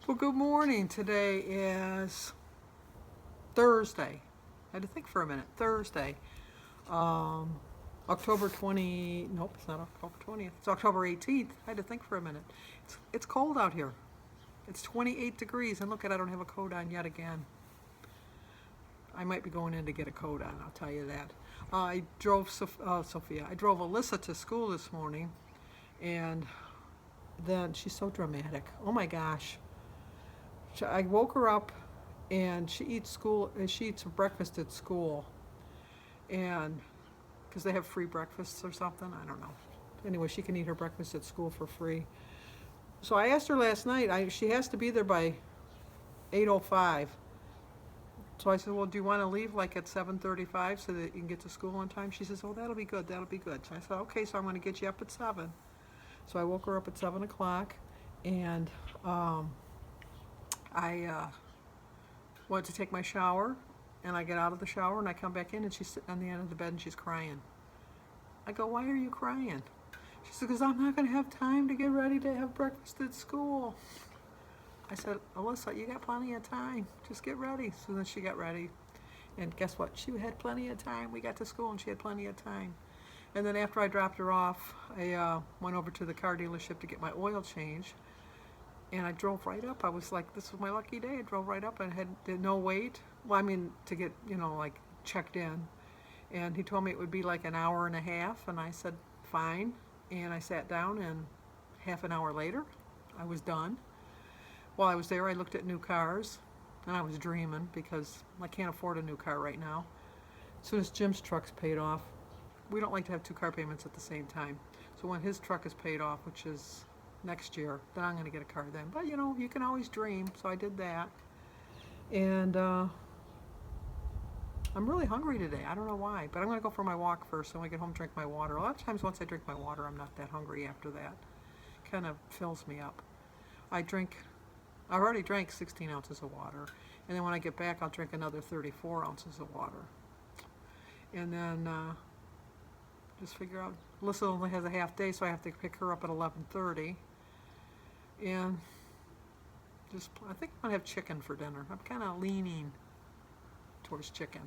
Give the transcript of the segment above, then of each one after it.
Well, good morning. Today is Thursday. I had to think for a minute. Thursday. Um, October 20. Nope, it's not October 20th. It's October 18th. I had to think for a minute. It's cold out here. It's 28 degrees. And look, I don't have a coat on yet again. I might be going in to get a coat on, I'll tell you that. I drove Sophia. I drove Alyssa to school this morning. And then she's so dramatic. Oh my gosh. I woke her up and she eats breakfast at school, and because they have free breakfasts or something, I don't know. Anyway, she can eat her breakfast at school for free. So I asked her last night. She has to be there by 8:05. So I said, well, do you want to leave like at 7:35 so that you can get to school on time? She says, oh, that'll be good. That'll be good. So I said, okay, so I'm going to get you up at 7. So I woke her up at 7 o'clock, and I went to take my shower, and I get out of the shower and I come back in and she's sitting on the end of the bed and she's crying. I go, why are you crying? She said, because I'm not going to have time to get ready to have breakfast at school. I said, Alyssa, you got plenty of time. Just get ready. So then she got ready. And guess what? She had plenty of time. We got to school and she had plenty of time. And then after I dropped her off, I went over to the car dealership to get my oil changed. And I drove right up. I was like, this was my lucky day. I drove right up and did no wait. Well, I mean, to get, like checked in. And he told me it would be like an hour and a half. And I said, fine. And I sat down, and half an hour later, I was done. While I was there, I looked at new cars. And I was dreaming because I can't afford a new car right now. As soon as Jim's truck's paid off, we don't like to have two car payments at the same time. So when his truck is paid off, which is next year, then I'm going to get a car then. But you can always dream, so I did that. And I'm really hungry today. I don't know why, but I'm going to go for my walk first. So when I get home, drink my water. A lot of times once I drink my water, I'm not that hungry after that. Kind of fills me up. I already drank 16 ounces of water. And then when I get back, I'll drink another 34 ounces of water. And then just figure out, Alyssa only has a half day, so I have to pick her up at 11:30. And I think I'm going to have chicken for dinner. I'm kind of leaning towards chicken.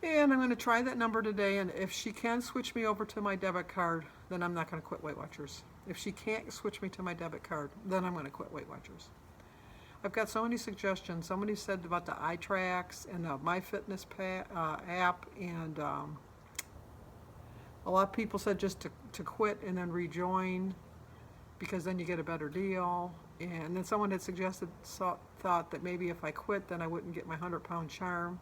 And I'm going to try that number today, and if she can switch me over to my debit card, then I'm not going to quit Weight Watchers. If she can't switch me to my debit card, then I'm going to quit Weight Watchers. I've got so many suggestions. Somebody said about the iTracks and the MyFitness app, and a lot of people said just to quit and then rejoin, because then you get a better deal. And then someone had thought that maybe if I quit, then I wouldn't get my 100-pound charm.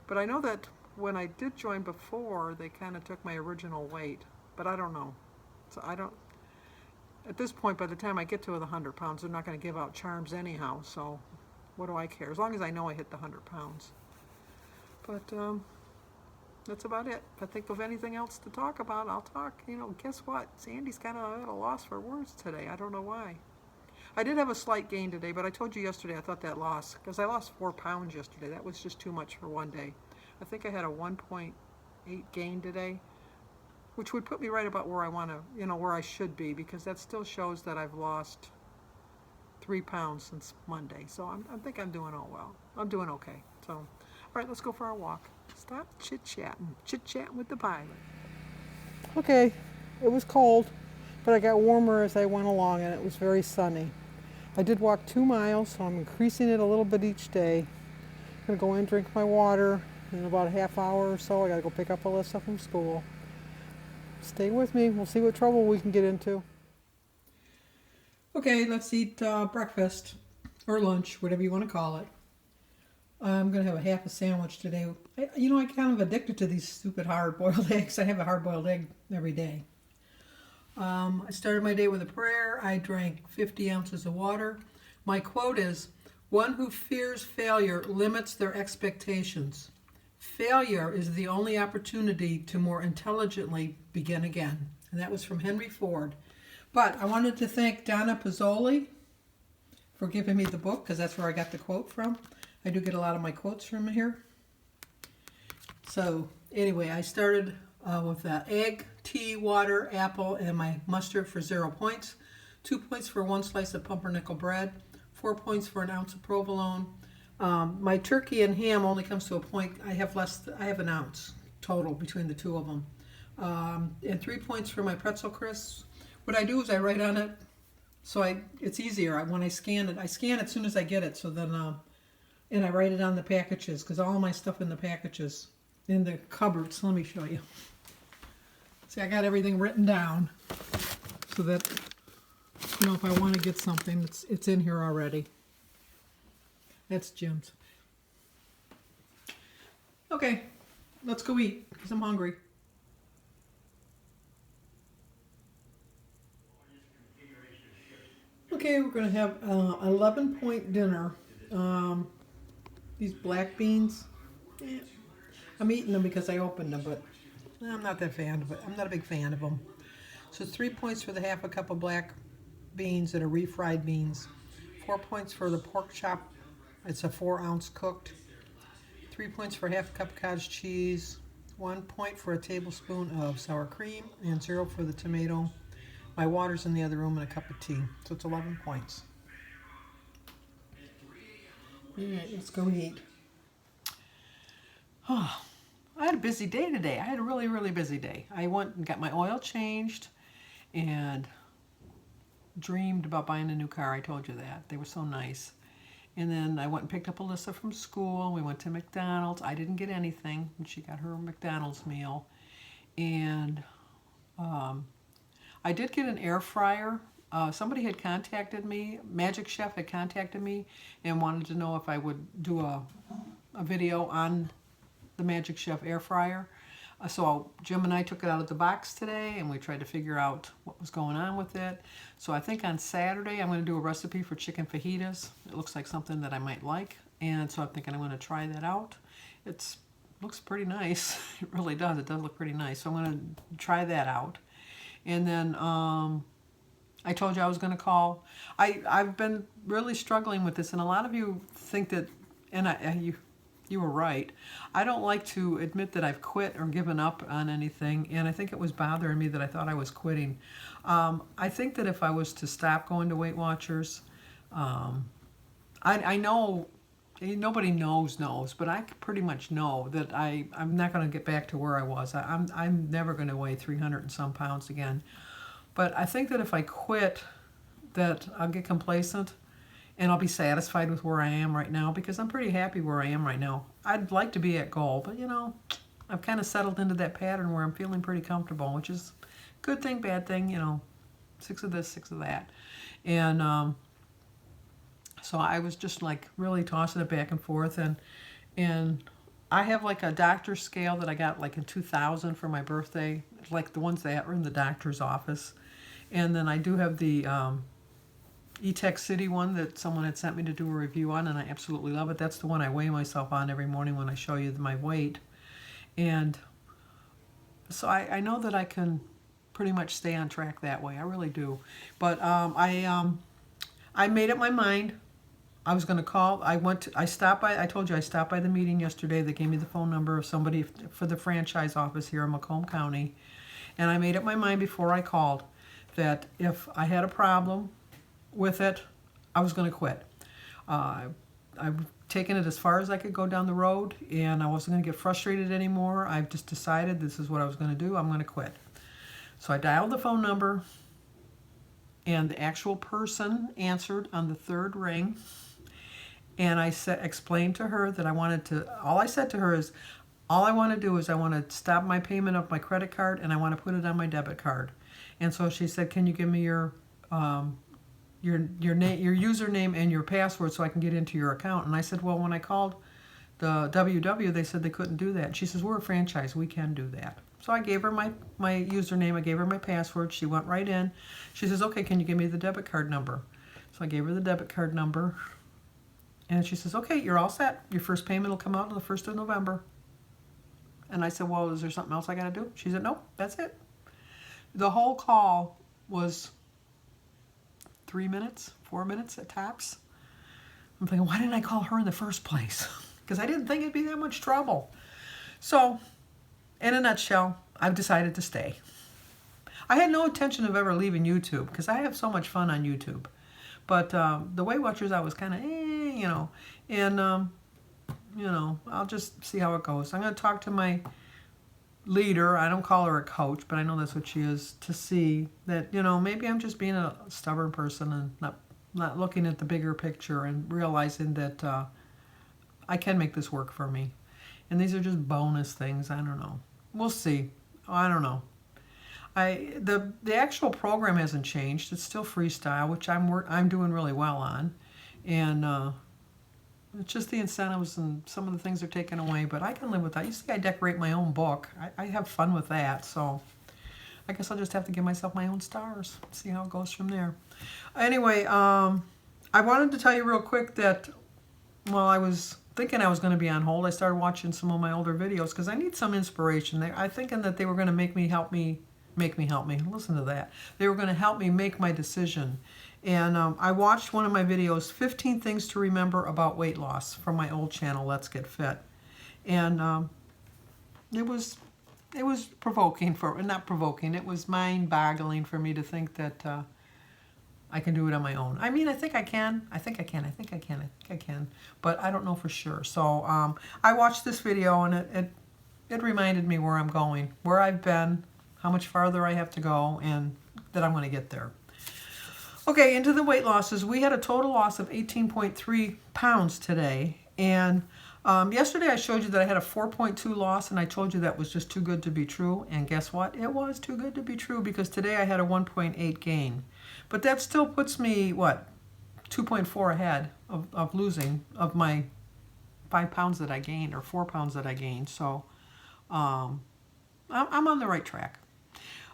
But I know that when I did join before, they kind of took my original weight. But I don't know. So at this point, by the time I get to the 100 pounds, they're not going to give out charms anyhow. So what do I care? As long as I know I hit the 100 pounds. But that's about it. If I think of anything else to talk about, I'll talk. Guess what? Sandy's kind of at a loss for words today. I don't know why. I did have a slight gain today, but I told you yesterday I thought that loss, because I lost 4 pounds yesterday. That was just too much for one day. I think I had a 1.8 gain today, which would put me right about where I want to, where I should be, because that still shows that I've lost 3 pounds since Monday. So I think I'm doing all well. I'm doing okay. So, all right, let's go for our walk. Stop chit-chatting. Chit-chatting with the pilot. Okay, it was cold, but I got warmer as I went along, and it was very sunny. I did walk 2 miles, so I'm increasing it a little bit each day. I'm going to go in, drink my water. In about a half hour or so, I got to go pick up Alyssa from school. Stay with me. We'll see what trouble we can get into. Okay, let's eat breakfast or lunch, whatever you want to call it. I'm going to have a half a sandwich today. I kind of addicted to these stupid hard-boiled eggs. I have a hard-boiled egg every day. I started my day with a prayer. I drank 50 ounces of water. My quote is, "One who fears failure limits their expectations. Failure is the only opportunity to more intelligently begin again." And that was from Henry Ford. But I wanted to thank Donna Pizzoli for giving me the book, because that's where I got the quote from. I do get a lot of my quotes from here. So anyway, I started with egg, tea, water, apple, and my mustard for 0 points. 2 points for 1 slice of pumpernickel bread, 4 points for an ounce of provolone. My turkey and ham only comes to a point. I have an ounce total between the two of them. And 3 points for my pretzel crisps. What I do is I write on it, so it's easier. When I scan it as soon as I get it, so then, and I write it on the packages, because all my stuff in the packages, in the cupboards, let me show you. See, I got everything written down, so that, if I want to get something, it's in here already. That's Jim's. Okay, let's go eat, because I'm hungry. Okay, we're going to have 11-point dinner. These black beans, I'm eating them because I opened them, but I'm not that fan of it. I'm not a big fan of them. So 3 points for the half a cup of black beans that are refried beans. 4 points for the pork chop. It's a 4-ounce cooked. 3 points for half a cup of cottage cheese. 1 point for a tablespoon of sour cream, and 0 for the tomato. My water's in the other room, and a cup of tea. So it's 11 points. All right, let's go eat. Oh, I had a busy day today. I had a really, really busy day. I went and got my oil changed and dreamed about buying a new car. I told you that. They were so nice. And then I went and picked up Alyssa from school. We went to McDonald's. I didn't get anything, and she got her McDonald's meal. And I did get an air fryer. Somebody had contacted me, Magic Chef had contacted me and wanted to know if I would do a video on the Magic Chef air fryer. So Jim and I took it out of the box today, and we tried to figure out what was going on with it. So I think on Saturday I'm going to do a recipe for chicken fajitas. It looks like something that I might like, and so I'm thinking I'm going to try that out. It looks pretty nice. It really does. It does look pretty nice. So I'm going to try that out. And then I told you I was going to call. I've been really struggling with this, and a lot of you think that, and you were right. I don't like to admit that I've quit or given up on anything, and I think it was bothering me that I thought I was quitting. I think that if I was to stop going to Weight Watchers, I know nobody knows, but I pretty much know that I'm not going to get back to where I was. I'm never going to weigh 300 and some pounds again. But I think that if I quit, that I'll get complacent and I'll be satisfied with where I am right now, because I'm pretty happy where I am right now. I'd like to be at goal, but I've kind of settled into that pattern where I'm feeling pretty comfortable, which is good thing, bad thing, 6 of this, 6 of that. And so I was just like really tossing it back and forth, and I have like a doctor's scale that I got like in 2000 for my birthday, like the ones that are in the doctor's office. And then I do have the E-Tech City one that someone had sent me to do a review on, and I absolutely love it. That's the one I weigh myself on every morning when I show you my weight. And so I know that I can pretty much stay on track that way. I really do. But I made up my mind. I was going to call. I stopped by. I told you I stopped by the meeting yesterday. They gave me the phone number of somebody for the franchise office here in Macomb County. And I made up my mind before I called that if I had a problem with it, I was going to quit. I've taken it as far as I could go down the road, and I wasn't going to get frustrated anymore. I've just decided this is what I was going to do. I'm going to quit. So I dialed the phone number, and the actual person answered on the third ring. And I explained to her that all I said to her is, all I want to do is I want to stop my payment of my credit card, and I want to put it on my debit card. And so she said, can you give me your username and your password so I can get into your account? And I said, well, when I called the WW, they said they couldn't do that. And she says, we're a franchise, we can do that. So I gave her my username, I gave her my password. She went right in. She says, okay, can you give me the debit card number? So I gave her the debit card number. And she says, okay, you're all set. Your first payment will come out on the 1st of November. And I said, well, is there something else I got to do? She said, nope, that's it. The whole call was 3 minutes, 4 minutes at tops. I'm thinking, why didn't I call her in the first place? Because I didn't think it'd be that much trouble. So, in a nutshell, I've decided to stay. I had no intention of ever leaving YouTube because I have so much fun on YouTube. But the Weight Watchers, I was kind of, you know, and, you know, I'll just see how it goes. I'm going to talk to my leader. I don't call her a coach, but I know that's what she is, to see that, you know, maybe I'm just being a stubborn person and not looking at the bigger picture and realizing that I can make this work for me. And these are just bonus things. I don't know. We'll see. I don't know. The actual program hasn't changed. It's still freestyle, which I'm doing really well on, and it's just the incentives and some of the things are taken away. But I can live with that. You see, I decorate my own book. I have fun with that. So I guess I'll just have to give myself my own stars. See how it goes from there. Anyway, I wanted to tell you real quick that while I was thinking I was going to be on hold, I started watching some of my older videos because I need some inspiration. I'm thinking that they were going to make me help me. Listen to that. They were going to help me make my decision. And I watched one of my videos, 15 Things to Remember About Weight Loss, from my old channel, Let's Get Fit. And it was provoking, not provoking, it was mind-boggling for me to think that I can do it on my own. I mean, I think I can. But I don't know for sure. So I watched this video, and it reminded me where I'm going, where I've been, how much farther I have to go, and that I'm going to get there. Okay, into the weight losses. We had a total loss of 18.3 pounds today. And yesterday I showed you that I had a 4.2 loss, and I told you that was just too good to be true. And guess what? It was too good to be true, because today I had a 1.8 gain. But that still puts me, what, 2.4 ahead of losing of my 5 pounds that I gained, or 4 pounds that I gained. So I'm on the right track.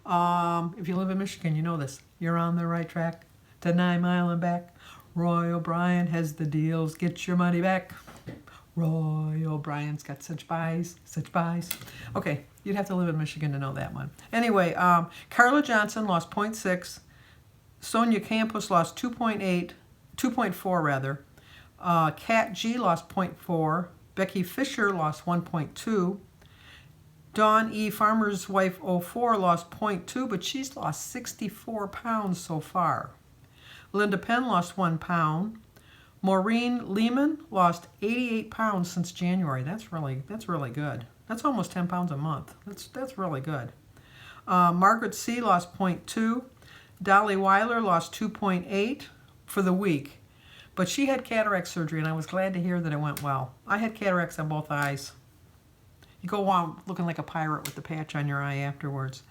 If you live in Michigan, you know this. You're on the right track to 9 Mile and back. Roy O'Brien has the deals. Get your money back. Roy O'Brien's got such buys, such buys. Okay, you'd have to live in Michigan to know that one. Anyway, Carla Johnson lost 0.6. Sonia Campos lost 2.4 rather. Kat G lost 0.4. Becky Fisher lost 1.2. Dawn E. Farmer's Wife 04 lost 0.2, but she's lost 64 pounds so far. Linda Penn lost 1 pound. Maureen Lehman lost 88 pounds since January. That's really good. That's almost 10 pounds a month. That's really good. Margaret C. lost 0.2. Dolly Weiler lost 2.8 for the week. But she had cataract surgery, and I was glad to hear that it went well. I had cataracts on both eyes. You go on looking like a pirate with the patch on your eye afterwards.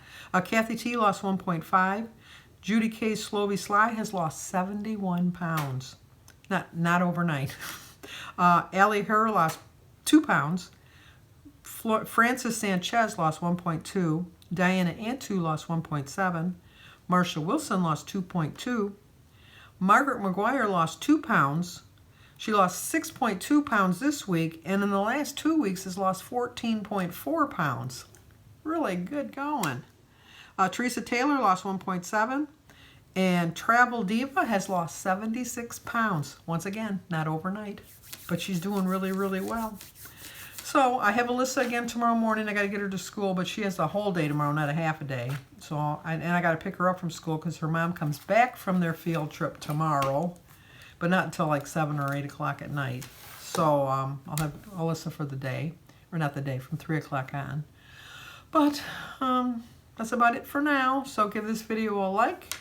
Kathy T. lost 1.5. Judy K. Slovey Sly has lost 71 pounds. Not overnight. Allie Herr lost 2 pounds. Frances Sanchez lost 1.2. Diana Antu lost 1.7. Marsha Wilson lost 2.2. Margaret McGuire lost 2 pounds. She lost 6.2 pounds this week, and in the last 2 weeks has lost 14.4 pounds. Really good going. Teresa Taylor lost 1.7, and Travel Diva has lost 76 pounds. Once again, not overnight, but she's doing really, really well. So I have Alyssa again tomorrow morning. I got to get her to school, but she has a whole day tomorrow, not a half a day. So I got to pick her up from school because her mom comes back from their field trip tomorrow, but not until like 7 or 8 o'clock at night. So I'll have Alyssa for the day, or not the day, from 3 o'clock on. But that's about it for now. So give this video a like,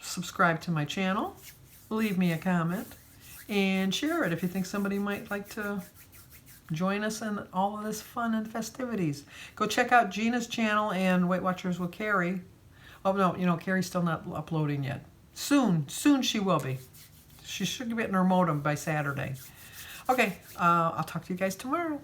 subscribe to my channel, leave me a comment, and share it if you think somebody might like to join us in all of this fun and festivities. Go check out Gina's channel and Weight Watchers with Carrie. Oh no, you know, Carrie's still not uploading yet. Soon she will be. She should be getting her modem by Saturday. Okay, I'll talk to you guys tomorrow.